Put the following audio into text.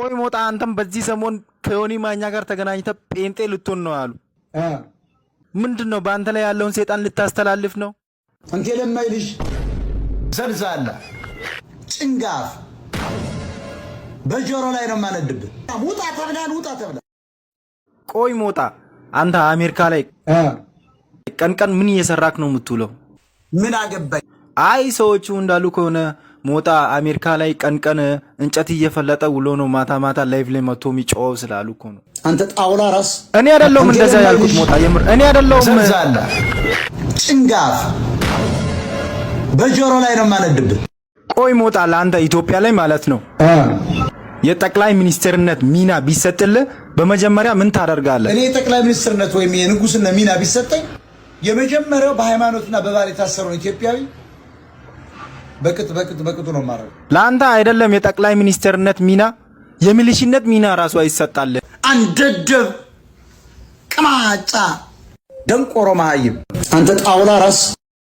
ቆይ ሞጣ አንተም በዚህ ሰሞን ከዮኒ ማኛ ጋር ተገናኝተ ጴንጤ ልትሆን ነው አሉ። ምንድነው በአንተ ላይ ያለውን ሰይጣን ልታስተላልፍ ነው? አንተ ለማይልሽ ሰልሳላ ጭንጋፍ በጆሮ ላይ ነው ማነድብ። ውጣ ተብላን ውጣ ተብላ። ቆይ ሞጣ አንተ አሜሪካ ላይ ቀን ቀን ምን እየሰራክ ነው የምትውለው? ምን አገባኝ? አይ ሰዎቹ እንዳሉ ከሆነ ሞጣ አሜሪካ ላይ ቀን ቀን እንጨት እየፈለጠ ውሎ ነው ማታ ማታ ላይቭ ላይ መጥቶ የሚጮው ስላሉ እኮ ነው። አንተ ጣውላ ራስ። እኔ አይደለሁም እንደዛ ያልኩት ሞጣ፣ የምር እኔ አይደለሁም። ሰልሳላ ጭንጋፍ በጆሮ ላይ ነው ማነድብ። ቆይ ሞጣ ለአንተ ኢትዮጵያ ላይ ማለት ነው የጠቅላይ ሚኒስትርነት ሚና ቢሰጥልህ በመጀመሪያ ምን ታደርጋለህ? እኔ የጠቅላይ ሚኒስትርነት ወይም የንጉስነት ሚና ቢሰጠኝ የመጀመሪያው በሃይማኖትና በባህል የታሰረው ኢትዮጵያዊ በቅጡ ነው ማረግ። ለአንተ አይደለም የጠቅላይ ሚኒስትርነት ሚና የሚሊሽነት ሚና ራሱ አይሰጣል። አንደደብ ቅማጫ ደንቆሮ መሃይም አንተ ጣውላ ራስ